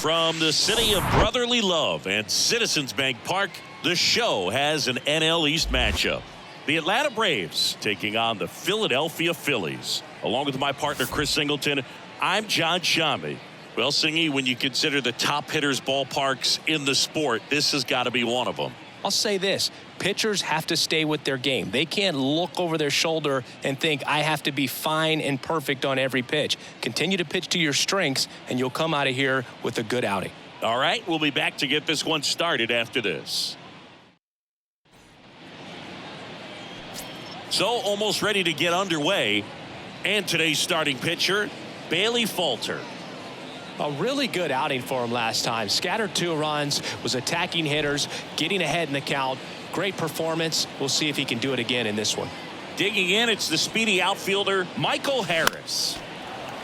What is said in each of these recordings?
From the city of brotherly love and Citizens Bank Park, the show has an NL East matchup. The Atlanta Braves taking on the Philadelphia Phillies. Along with my partner Chris Singleton, I'm John Shambi. Well, Singy, when you consider the top hitters ballparks in the sport, this has got to be one of them. I'll say this. Pitchers have to stay with their game. They can't look over their shoulder and think, I have to be fine and perfect on every pitch. Continue to pitch to your strengths, and you'll come out of here with a good outing. All right, we'll be back to get this one started after this. So, almost ready to get underway. And today's starting pitcher, Bailey Falter. A really good outing for him last time. Scattered 2 runs, was attacking hitters, getting ahead in the count. Great performance. We'll see if he can do it again in this one. Digging in, it's the speedy outfielder, Michael Harris.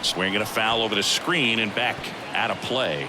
Swinging a foul over the screen and back out of play.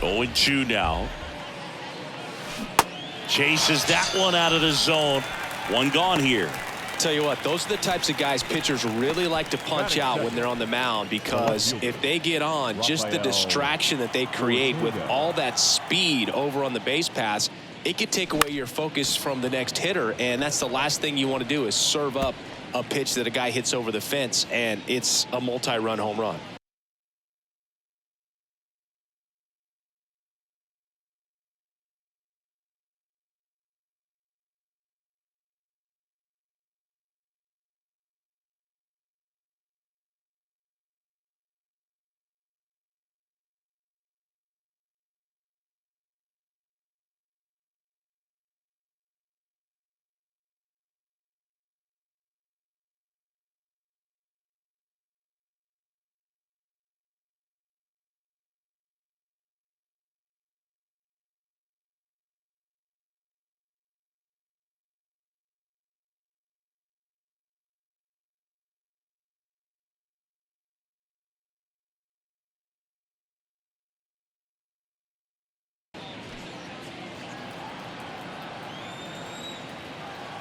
Going 2 now. Chases that one out of the zone. One gone here. Tell you what, those are the types of guys pitchers really like to punch out when they're on the mound, because if they get on, just the distraction that they create with all that speed over on the base pass, it could take away your focus from the next hitter, and that's the last thing you want to do is serve up a pitch that a guy hits over the fence and it's a multi-run home run.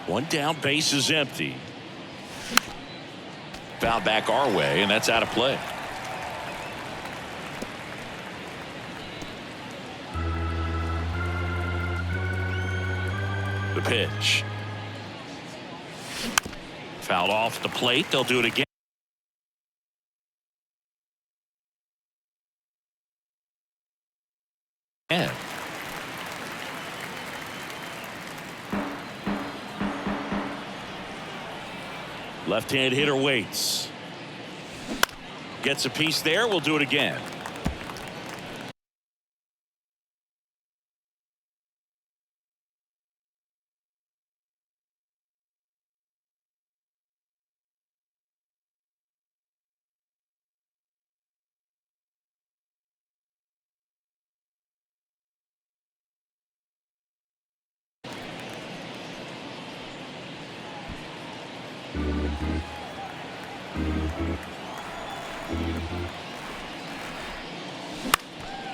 One down, base is empty. Foul back our way, and that's out of play. The pitch. Fouled off the plate. They'll do it again. Left-hand hitter waits. Gets a piece there. We'll do it again.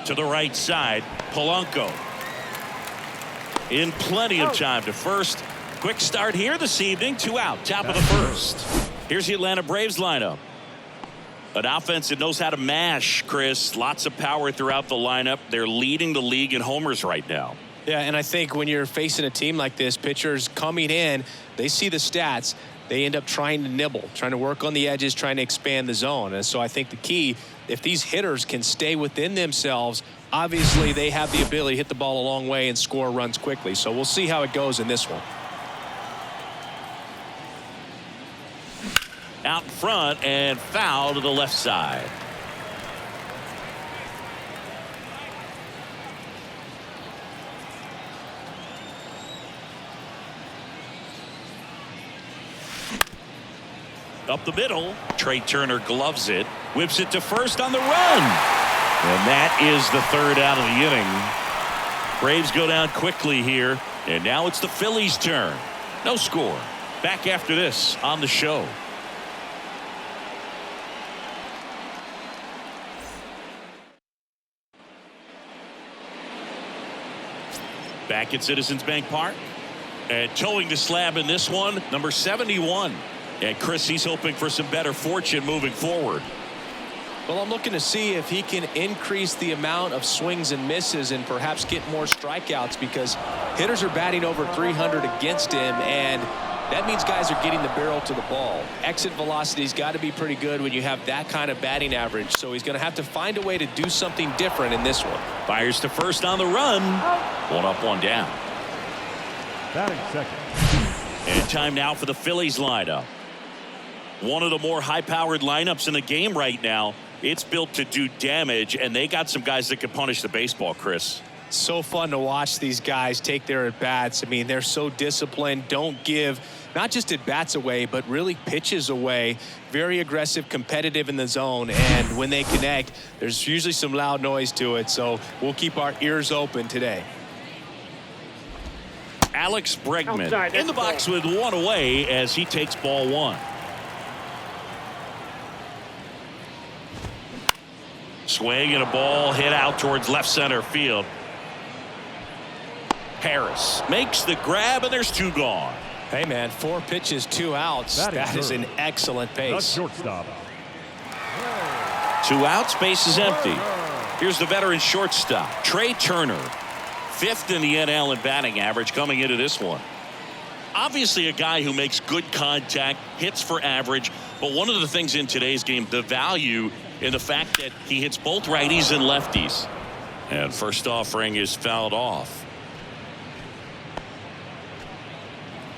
To the right side, Polanco. In plenty of time to first. Quick start here this evening. 2 out, top of the first. Here's the Atlanta Braves lineup. An offense that knows how to mash, Chris. Lots of power throughout the lineup. They're leading the league in homers right now. Yeah, and I think when you're facing a team like this, pitchers coming in, they see the stats. They end up trying to nibble, trying to work on the edges, trying to expand the zone. And so I think the key, if these hitters can stay within themselves, obviously they have the ability to hit the ball a long way and score runs quickly. So we'll see how it goes in this one. Out in front and foul to the left side. Up the middle. Trey Turner gloves it. Whips it to first on the run. And that is the third out of the inning. Braves go down quickly here. And now it's the Phillies' turn. No score. Back after this on the show. Back at Citizens Bank Park. And towing the slab in this one, number 71. And Chris, he's hoping for some better fortune moving forward. Well, I'm looking to see if he can increase the amount of swings and misses and perhaps get more strikeouts, because hitters are batting over 300 against him, and that means guys are getting the barrel to the ball. Exit velocity's got to be pretty good when you have that kind of batting average, so he's going to have to find a way to do something different in this one. Fires to first on the run. One up, one down. Batting second. And time now for the Phillies lineup. One of the more high-powered lineups in the game right now. It's built to do damage, and they got some guys that can punish the baseball, Chris. So fun to watch these guys take their at-bats. I mean, they're so disciplined, don't give not just at-bats away, but really pitches away. Very aggressive, competitive in the zone, and when they connect, there's usually some loud noise to it, so we'll keep our ears open today. Alex Bregman in the box with one away as he takes ball one. Swing and a ball hit out towards left center field. Harris makes the grab, and there's two gone. Hey, man, 4 pitches, 2 outs. That is an excellent pace. Shortstop. 2 outs, base is empty. Here's the veteran shortstop, Trey Turner. 5th in the NL in batting average coming into this one. Obviously a guy who makes good contact, hits for average, but one of the things in today's game, the value in the fact that he hits both righties and lefties. And first offering is fouled off.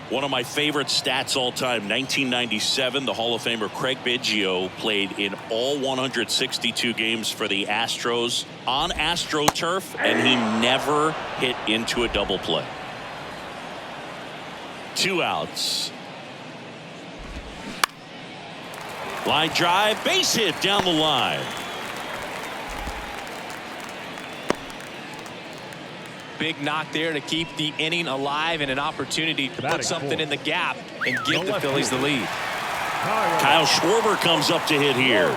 One of my favorite stats all time, 1997, the Hall of Famer Craig Biggio played in all 162 games for the Astros on AstroTurf, and he never hit into a double play. 2 outs. Line drive, base hit down the line. Big knock there to keep the inning alive and an opportunity to put something in the gap and give the Phillies the lead. Kyle Schwarber comes up to hit here.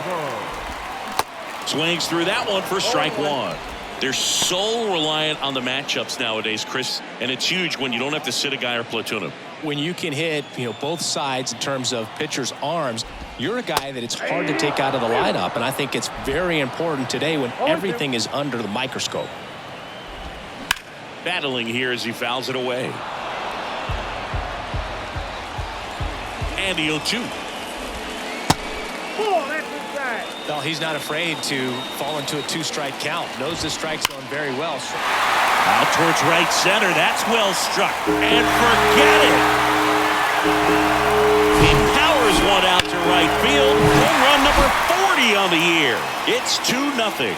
Swings through that one for strike one. They're so reliant on the matchups nowadays, Chris, and it's huge when you don't have to sit a guy or platoon him. when you can hit, both sides in terms of pitchers' arms, you're a guy that it's hard to take out of the lineup. And I think it's very important today when everything is under the microscope. Battling here as he fouls it away. And the 0-2. Well, he's not afraid to fall into a 2-strike count. Knows the strike's going very well. Out towards right center. That's well struck. And forget it. He powers one out to right field. Home run number 40 on the year. It's 2-0.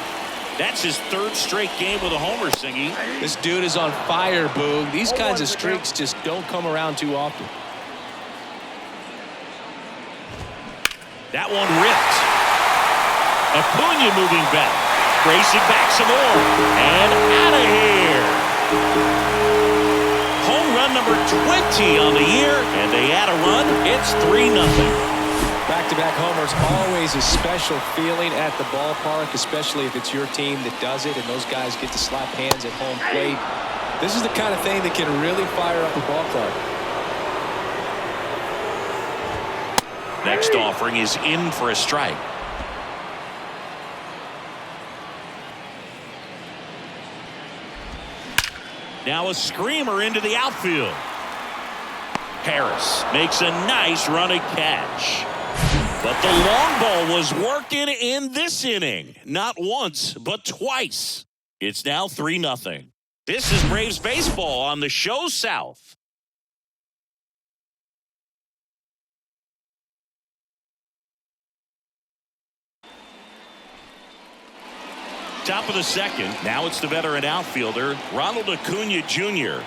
That's his 3rd straight game with a homer, Singy. This dude is on fire, Boog. These kinds of streaks just don't come around too often. That one ripped. Acuna moving back. Racing back some more. And out of here. Home run number 20 on the year. And they add a run. It's 3-0. Back-to-back homers, always a special feeling at the ballpark, especially if it's your team that does it and those guys get to slap hands at home plate. This is the kind of thing that can really fire up a ball club. Next offering is in for a strike. Now a screamer into the outfield. Harris makes a nice running catch. But the long ball was working in this inning. Not once, but twice. It's now 3-0. This is Braves baseball on the show South. Top of the second. Now it's the veteran outfielder, Ronald Acuna Jr.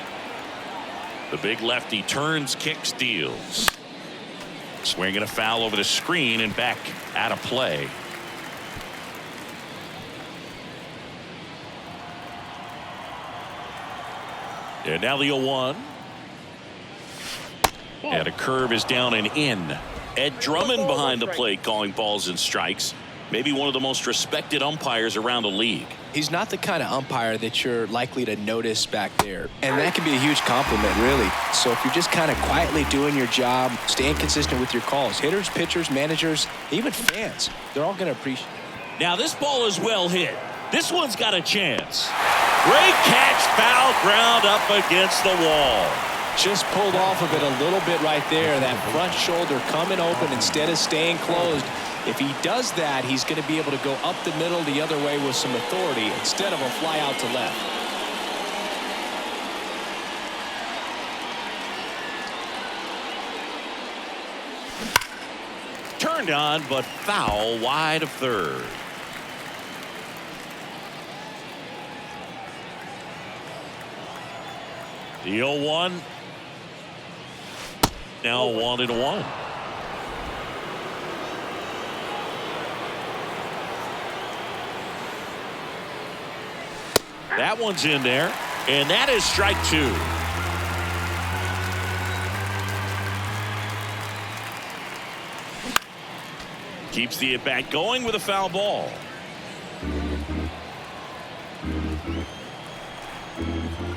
The big lefty turns, kicks, deals. Swinging a foul over the screen and back out of play. And now the 0-1. And a curve is down and in. Ed Drummond behind the plate calling balls and strikes. Maybe one of the most respected umpires around the league. He's not the kind of umpire that you're likely to notice back there. And that can be a huge compliment, really. So if you're just kind of quietly doing your job, staying consistent with your calls, hitters, pitchers, managers, even fans, they're all going to appreciate it. Now this ball is well hit. This one's got a chance. Great catch, foul ground up against the wall. Just pulled off of it a little bit right there. That front shoulder coming open instead of staying closed. If he does that, he's going to be able to go up the middle the other way with some authority instead of a fly out to left. Turned on, but foul wide of third. The 0-1. Now 1-1. That one's in there, and that is strike 2. Keeps the at-bat going with a foul ball.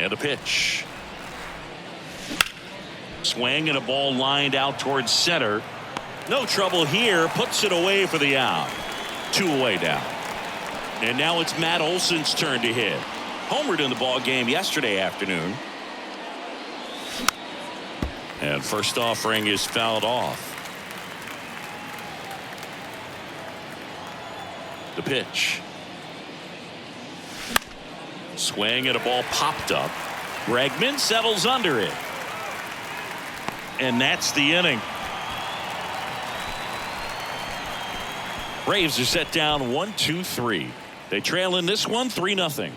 And a pitch. Swing and a ball lined out towards center. No trouble here. Puts it away for the out. 2 away now. And now it's Matt Olson's turn to hit. Homered in the ball game yesterday afternoon. And first offering is fouled off. The pitch. Swing and a ball popped up. Bregman settles under it. And that's the inning. Braves are set down 1-2-3. They trail in this one 3-0.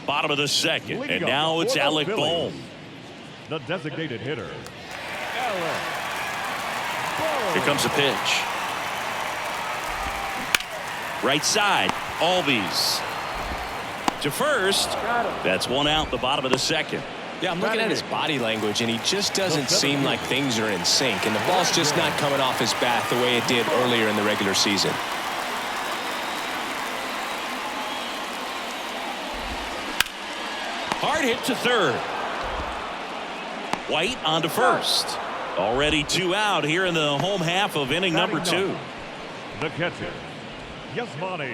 Bottom of the second, and now it's Alec Bohm. The designated hitter. Here comes a pitch. Right side, Albies. To first. That's one out, the bottom of the second. Yeah, I'm looking at his body language, and he just doesn't seem like things are in sync, and the ball's just not coming off his bat the way it did earlier in the regular season. hit to third. White on to first. Already 2 out here in the home half of inning number 2. The catcher, Yasmani.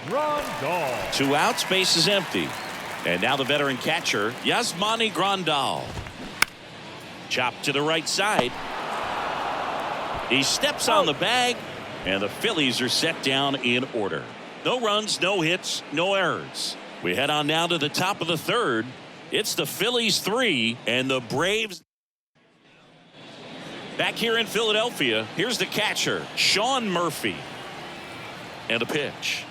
Grandal. 2 outs, base is empty. And now the veteran catcher, Yasmani Grandal. Chopped to the right side. He steps on the bag, and the Phillies are set down in order. No runs, no hits, no errors. We head on now to the top of the third. It's the Phillies 3 and the Braves. Back here in Philadelphia, here's the catcher, Sean Murphy. And a pitch.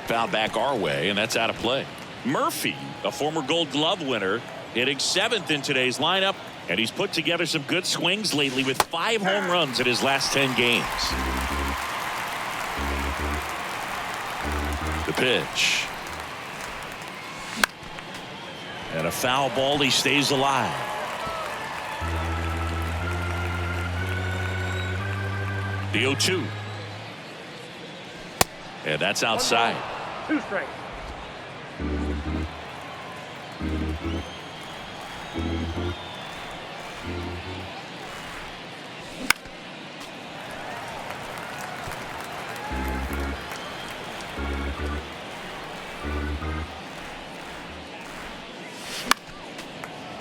Foul back our way, and that's out of play. Murphy, a former Gold Glove winner, hitting 7th in today's lineup, and he's put together some good swings lately with 5 home runs in his last 10 games. The pitch. And a foul ball, he stays alive. The 0-2. And that's outside. 2 strikes.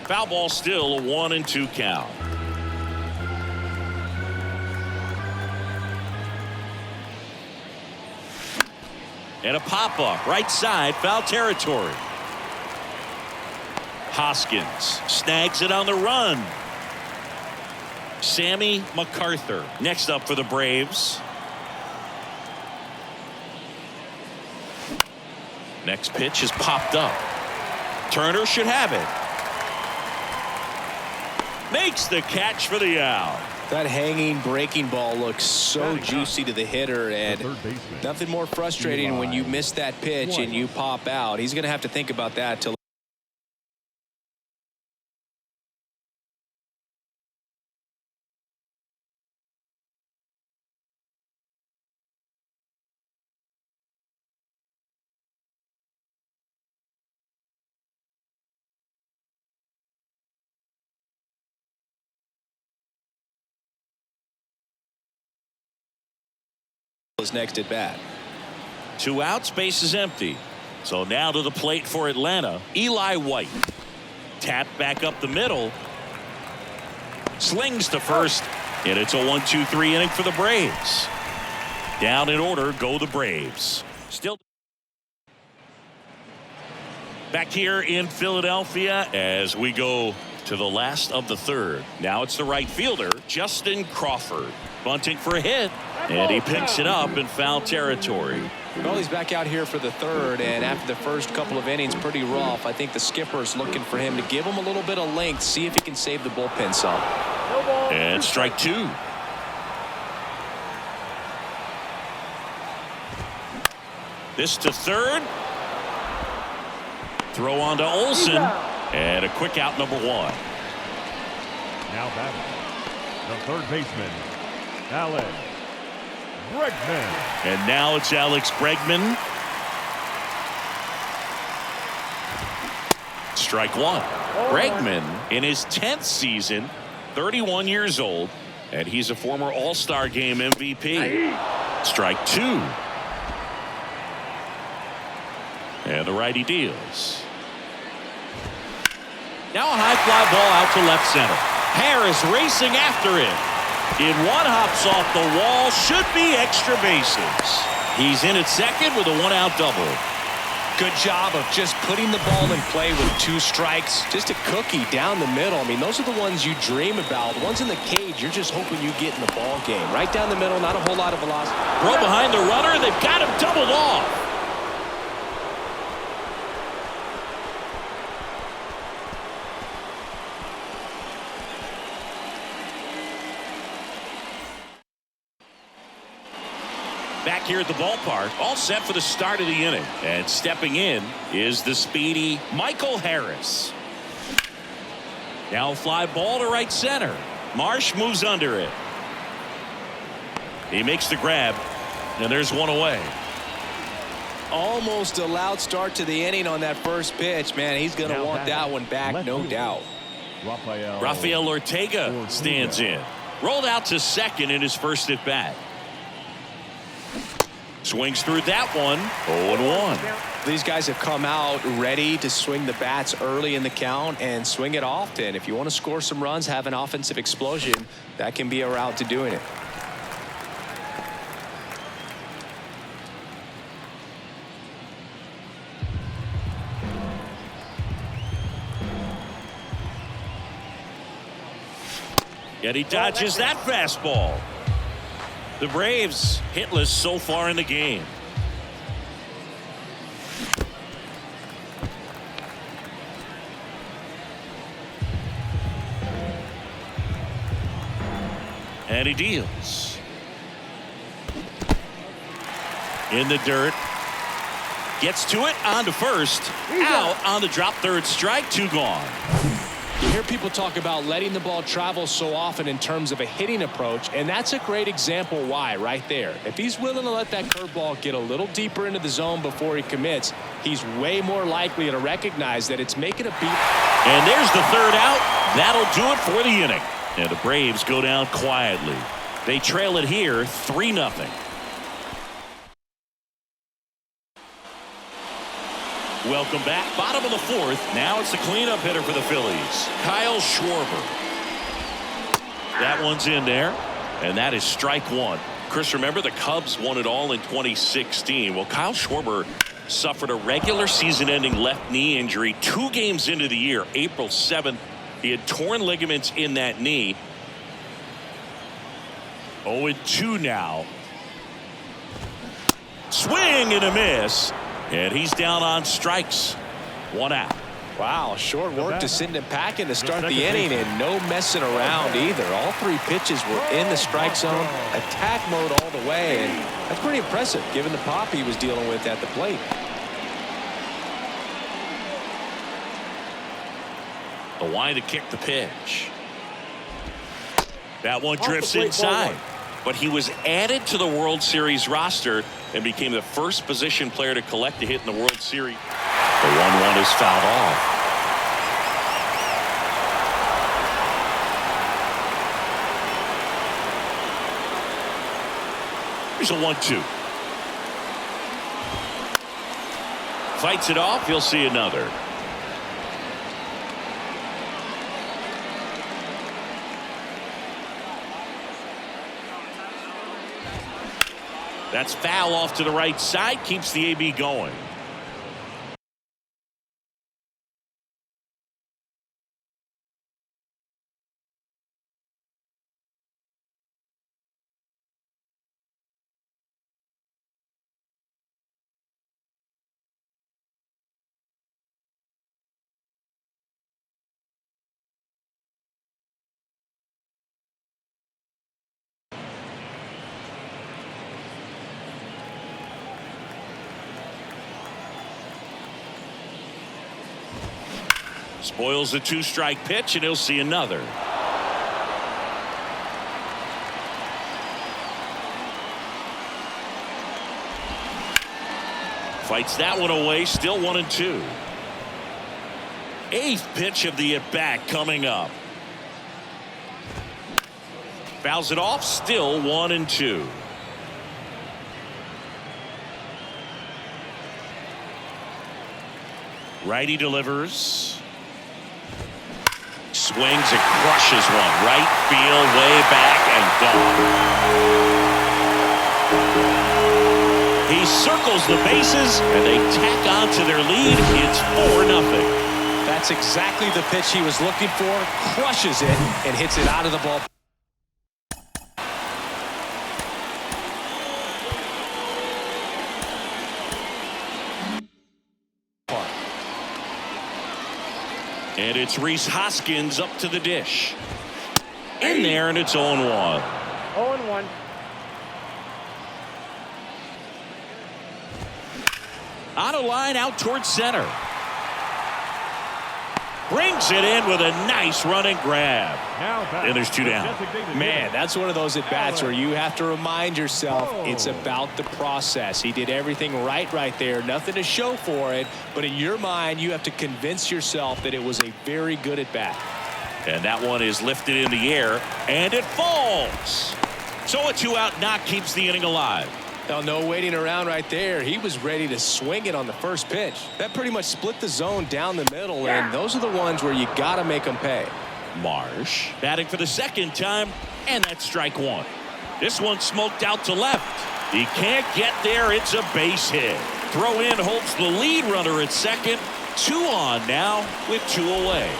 Foul ball, still a 1-2 count. And a pop-up right side, foul territory. Hoskins snags it on the run. Sammy MacArthur next up for the Braves. Next pitch is popped up. Turner should have it. Makes the catch for the out. That hanging breaking ball looks so juicy to the hitter, and nothing more frustrating when you miss that pitch and you pop out. He's going to have to think about that till his next at bat. 2 outs, base is empty. So now to the plate for Atlanta, Eli White. Tap back up the middle. Slings to first, and it's a 1-2-3 inning for the Braves. Down in order go the Braves. Still back here in Philadelphia as we go to the last of the third. Now it's the right fielder, Justin Crawford, bunting for a hit, and he picks it up in foul territory. Well, he's back out here for the third, and after the first couple of innings, pretty rough. I think the skipper is looking for him to give him a little bit of length, see if he can save the bullpen some. And strike 2. This to third. Throw on to Olsen, and a quick out, number 1. Now batting, the third baseman, Alex Bregman. And now it's Alex Bregman. Strike 1. Bregman in his 10th season, 31 years old, and he's a former All-Star Game MVP. Strike 2. And the righty deals. Now a high fly ball out to left center. Harris racing after it. In one, hops off the wall, should be extra bases. He's in at second with a 1-out double. Good job of just putting the ball in play with 2 strikes. Just a cookie down the middle. I mean, those are the ones you dream about. The ones in the cage, you're just hoping you get in the ball game. Right down the middle, not a whole lot of velocity. Throw behind the runner, they've got him doubled off. Back here at the ballpark, all set for the start of the inning. And stepping in is the speedy Michael Harris. Now a fly ball to right center. Marsh moves under it. He makes the grab, and there's one away. Almost a loud start to the inning on that first pitch. Man, he's going to want that one back, no doubt. Rafael Ortega stands in. Rolled out to second in his first at bat. Swings through that one. 0-1. These guys have come out ready to swing the bats early in the count and swing it often. If you want to score some runs, have an offensive explosion, that can be a route to doing it. Yet he dodges that fastball. The Braves hitless so far in the game. And he deals. In the dirt. Gets to it, on to first. Out on the drop, third strike, 2 gone. You hear people talk about letting the ball travel so often in terms of a hitting approach, and that's a great example why right there. If he's willing to let that curveball get a little deeper into the zone before he commits, he's way more likely to recognize that it's making a beat. And there's the third out. That'll do it for the inning. And the Braves go down quietly. They trail it here 3-0. Welcome back. Bottom of the fourth. Now it's the cleanup hitter for the Phillies, Kyle Schwarber. That one's in there, and that is strike 1. Chris, remember the Cubs won it all in 2016. Well, Kyle Schwarber suffered a regular season-ending left knee injury 2 games into the year. April 7th, he had torn ligaments in that knee. 0-2 now. Swing and a miss. And he's down on strikes. 1 out. Wow, short work to send him packing to start the inning, and no messing around either. All 3 pitches were in the strike zone, attack mode all the way, and that's pretty impressive given the pop he was dealing with at the plate. The wind to kick the pitch. That one drifts inside. But he was added to the World Series roster and became the first position player to collect a hit in the World Series. The 1-1 is fouled off. Here's a 1-2. Fights it off. He'll see another. That's foul off to the right side. Keeps the AB going. Spoils a 2-strike pitch, and he'll see another. Fights that one away, still 1-2. 8th pitch of the at-bat coming up. Fouls it off, still 1-2. Righty delivers. Swings and crushes one. Right field, way back, and gone. He circles the bases, and they tack on to their lead. It's 4-0. That's exactly the pitch he was looking for. Crushes it and hits it out of the ball. And it's Rhys Hoskins up to the dish. In there, and it's 0-1. 0-1. On a line out towards center. Brings it in with a nice running grab. And there's 2 down. Man, that's one of those at-bats where you have to remind yourself it's about the process. He did everything right there. Nothing to show for it. But in your mind, you have to convince yourself that it was a very good at-bat. And that one is lifted in the air, and it falls. So a 2-out knock keeps the inning alive. No waiting around right there. He was ready to swing it on the first pitch. That pretty much split the zone down the middle, and those are the ones where you got to make them pay. Marsh batting for the 2nd time, and that's strike 1. This one smoked out to left. He can't get there. It's a base hit. Throw in holds the lead runner at second. 2 on now with 2 away.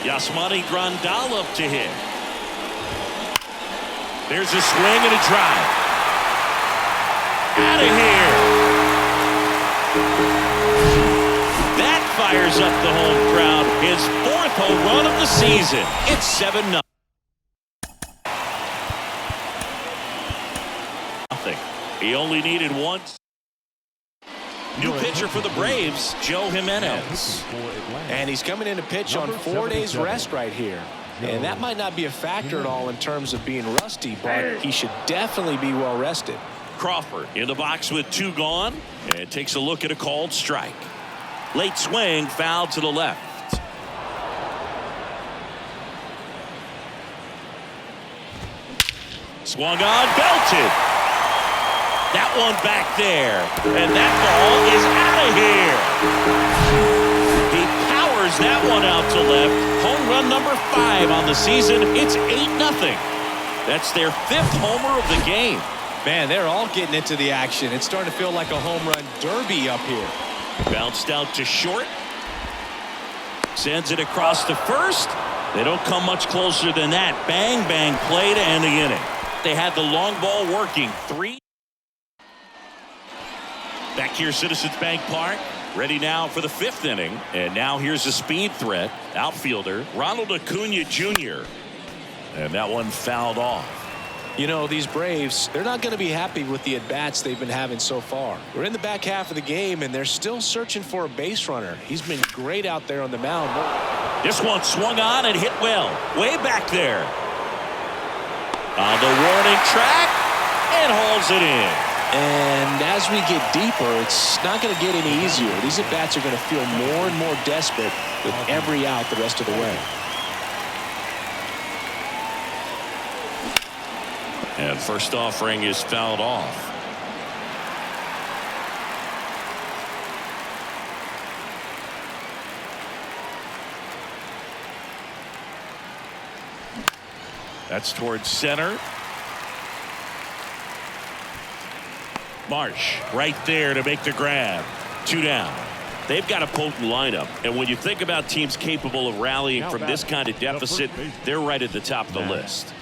Yasmani Grandal up to hit. There's a swing and a drive. Out of here. That fires up the home crowd. His 4th home run of the season. It's 7-0. He only needed one. New pitcher for the Braves, Joe Jimenez. And he's coming in to pitch on 4 days rest right here. And that might not be a factor at all in terms of being rusty, but he should definitely be well rested. Crawford in the box with 2 gone, and takes a look at a called strike. Late swing, foul to the left. Swung on, belted. That one back there, and that ball is out of here. He powers that one out to left. Home run number 5 on the season. It's 8-0. That's their 5th homer of the game. Man, they're all getting into the action. It's starting to feel like a home run derby up here. Bounced out to short. Sends it across to first. They don't come much closer than that. Bang, bang play to end the inning. They had the long ball working. 3. Back here, Citizens Bank Park. Ready now for the 5th inning. And now here's a speed threat. Outfielder Ronald Acuna Jr. And that one fouled off. You know, these Braves, they're not going to be happy with the at-bats they've been having so far. We're in the back half of the game, and they're still searching for a base runner. He's been great out there on the mound. This one swung on and hit well. Way back there. On the warning track, and hauls it in. And as we get deeper, it's not going to get any easier. These at-bats are going to feel more and more desperate with every out the rest of the way. And first offering is fouled off. That's towards center. Marsh right there to make the grab. 2 down. They've got a potent lineup. And when you think about teams capable of rallying from this kind of deficit, they're right at the top of the list.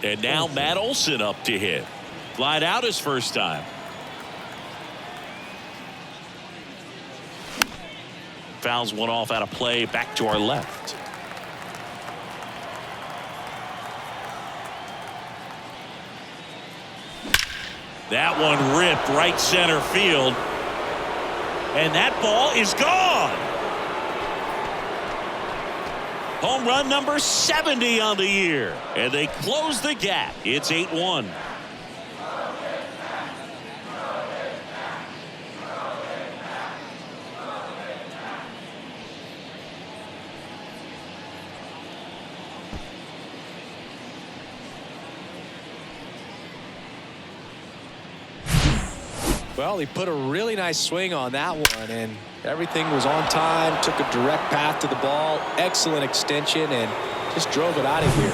And now Matt Olson up to hit. Flied out his first time. Fouls one off out of play. Back to our left. That one ripped right center field. And that ball is gone. Home run number 70 on the year. And they close the gap. It's 8-1. Well, he put a really nice swing on that one, and everything was on time. Took a direct path to the ball. Excellent extension, and just drove it out of here.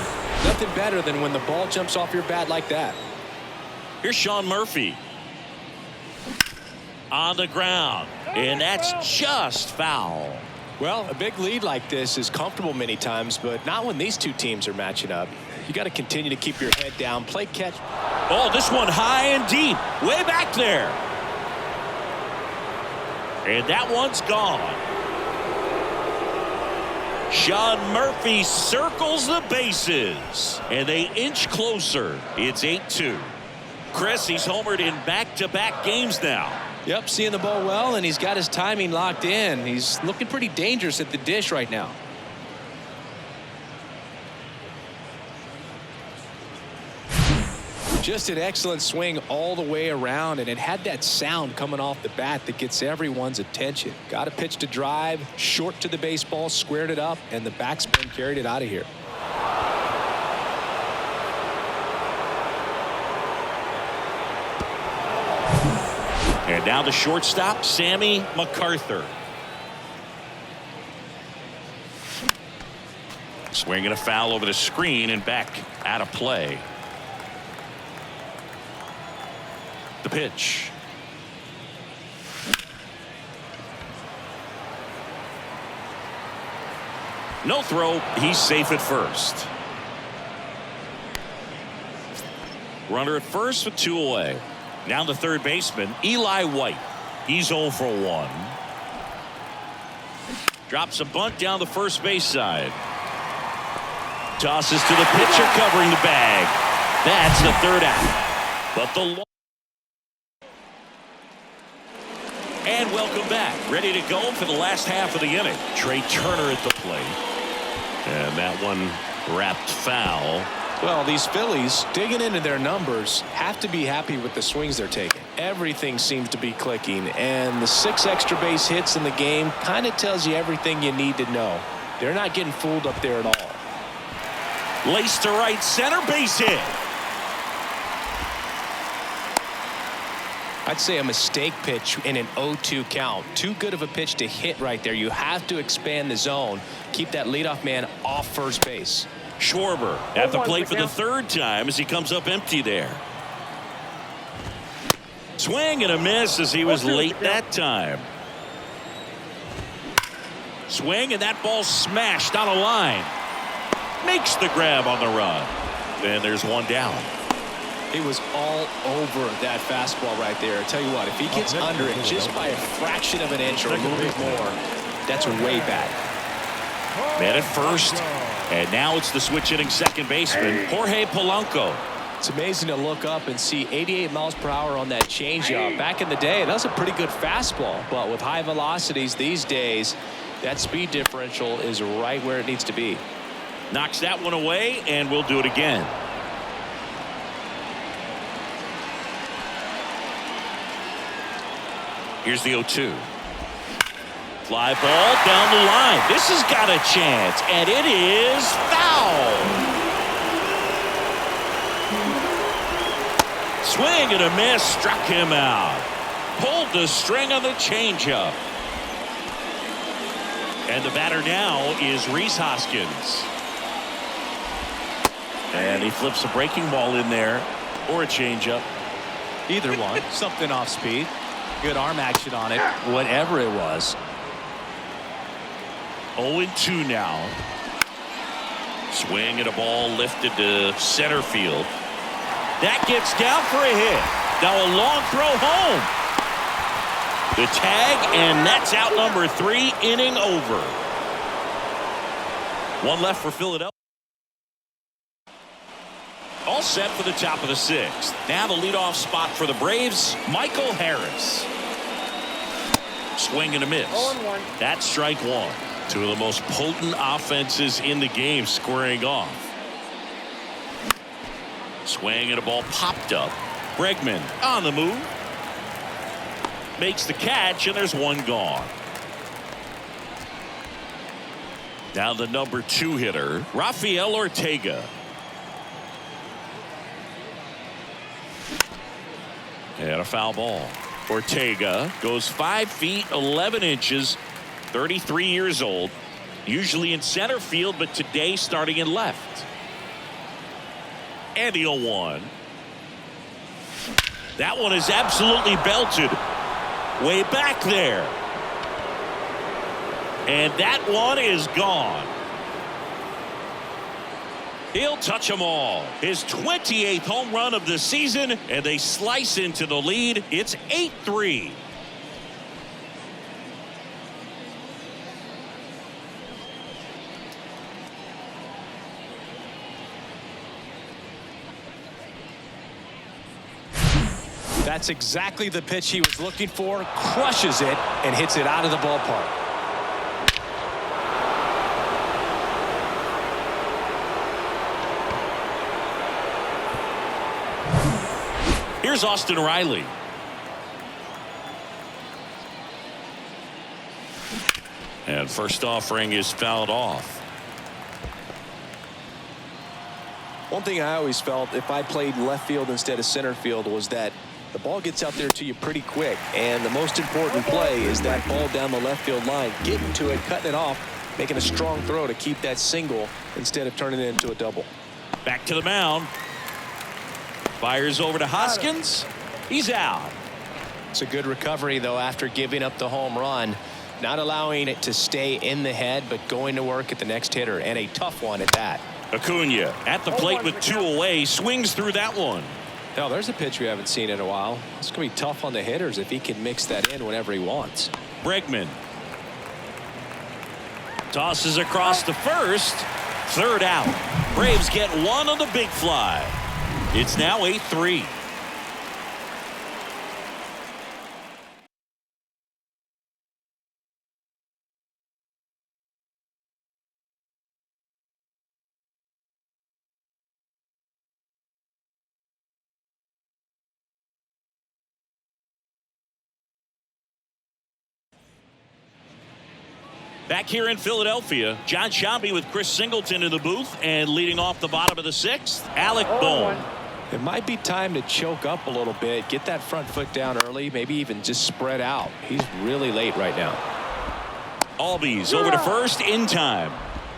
Nothing better than when the ball jumps off your bat like that. Here's Sean Murphy. On the ground, and that's just foul. Well, a big lead like this is comfortable many times, but not when these two teams are matching up. You got to continue to keep your head down, play catch. Oh, this one high and deep, way back there. And that one's gone. Sean Murphy circles the bases, and they inch closer. It's 8-2. Chris, he's homered in back-to-back games now. Yep, seeing the ball well, and he's got his timing locked in. He's looking pretty dangerous at the dish right now. Just an excellent swing all the way around, and it had that sound coming off the bat that gets everyone's attention. Got a pitch to drive, short to the baseball, squared it up, and the backspin carried it out of here. And now the shortstop, Sammy MacArthur. Swinging a foul over the screen and back out of play. The pitch. No throw. He's safe at first. Runner at first with 2 away. Now the third baseman, Eli White. He's 0 for 1. Drops a bunt down the first base side. Tosses to the pitcher covering the bag. That's the third out. But the And welcome back. Ready to go for the last half of the inning. Trey Turner at the plate. And that one wrapped foul. Well, these Phillies, digging into their numbers, have to be happy with the swings they're taking. Everything seems to be clicking, and the 6 extra base hits in the game kind of tells you everything you need to know. They're not getting fooled up there at all. Lace to right center, base hit. I'd say a mistake pitch in an 0-2 count. Too good of a pitch to hit right there. You have to expand the zone. Keep that leadoff man off first base. Schwarber at the plate for the third time as he comes up empty there. Swing and a miss as he was late that time. Swing, and that ball smashed on a line. Makes the grab on the run. And there's one down. He was all over that fastball right there. I tell you what, if he gets under it just by a fraction of an inch or a little bit more, that's way back. Man at first, and now it's the switch hitting second baseman, Jorge Polanco. It's amazing to look up and see 88 miles per hour on that changeup. Back in the day, that was a pretty good fastball. But with high velocities these days, that speed differential is right where it needs to be. Knocks that one away, and we'll do it again. Here's the 0-2. Fly ball down the line. This has got a chance, and it is foul. Swing and a miss, struck him out. Pulled the string on the changeup. And the batter now is Rhys Hoskins. And he flips a breaking ball in there, or a changeup. Either one. Something off speed. Good arm action on it, whatever it was. 0-2 now. Swing and a ball lifted to center field. That gets down for a hit. Now a long throw home. The tag, and that's out number 3, inning over. One left for Philadelphia. All set for the top of the 6th. Now the leadoff spot for the Braves, Michael Harris. Swing and a miss. 0-1. That's strike 1. Two of the most potent offenses in the game squaring off. Swing and a ball popped up. Bregman on the move. Makes the catch, and there's one gone. Now the number 2 hitter, Rafael Ortega. And a foul ball. Ortega goes 5 feet 11 inches, 33 years old, usually in center field, but today starting in left. And the 0-1. That one is absolutely belted way back there. And that one is gone. He'll touch them all. His 28th home run of the season, and they slice into the lead. It's 8-3. That's exactly the pitch he was looking for. Crushes it and hits it out of the ballpark. Here's Austin Riley. And first offering is fouled off. One thing I always felt if I played left field instead of center field was that the ball gets out there to you pretty quick, and the most important play is that ball down the left field line, getting to it, cutting it off, making a strong throw to keep that single instead of turning it into a double. Back to the mound. Fires over to Hoskins. He's out. It's a good recovery, though, after giving up the home run. Not allowing it to stay in the head, but going to work at the next hitter, and a tough one at that. Acuna at the plate with 2 away, swings through that one. Now, there's a pitch we haven't seen in a while. It's going to be tough on the hitters if he can mix that in whenever he wants. Bregman tosses across to first. Third out. Braves get one on the big fly. It's now 8-3. Back here in Philadelphia, John Shambi with Chris Singleton in the booth, and leading off the bottom of the 6th, Alec Bohm. It might be time to choke up a little bit, get that front foot down early, maybe even just spread out. He's really late right now. Albies over to first in time.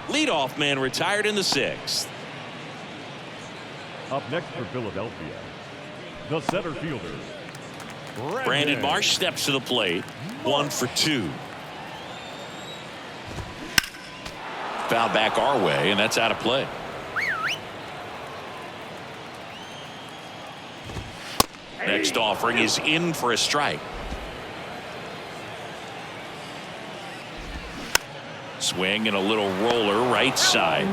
Leadoff man retired in the 6th. Up next for Philadelphia, the center fielder, Brandon Marsh steps to the plate. 1 for 2. Foul back our way, and that's out of play. Next offering is in for a strike. Swing and a little roller right side.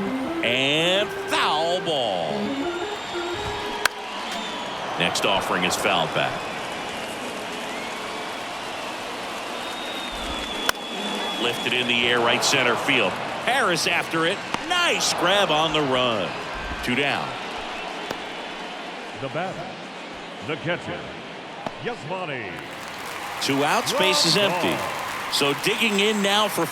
And foul ball. next offering is fouled back. Lifted in the air, right center field. Harris after it. Nice grab on the run. 2 down. The batter, the catcher, Yasmani. 2 outs, base is empty. So digging in now for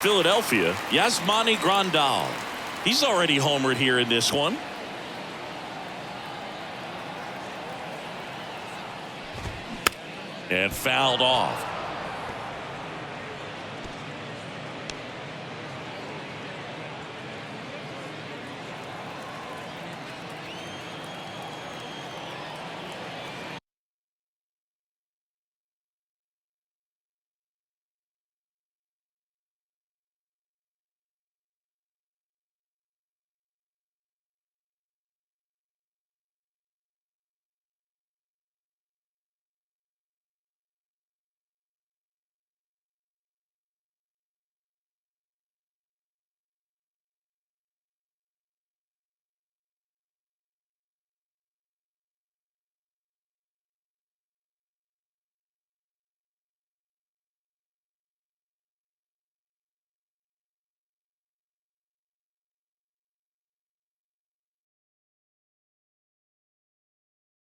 Philadelphia, Yasmani Grandal. He's already homered here in this one. And fouled off.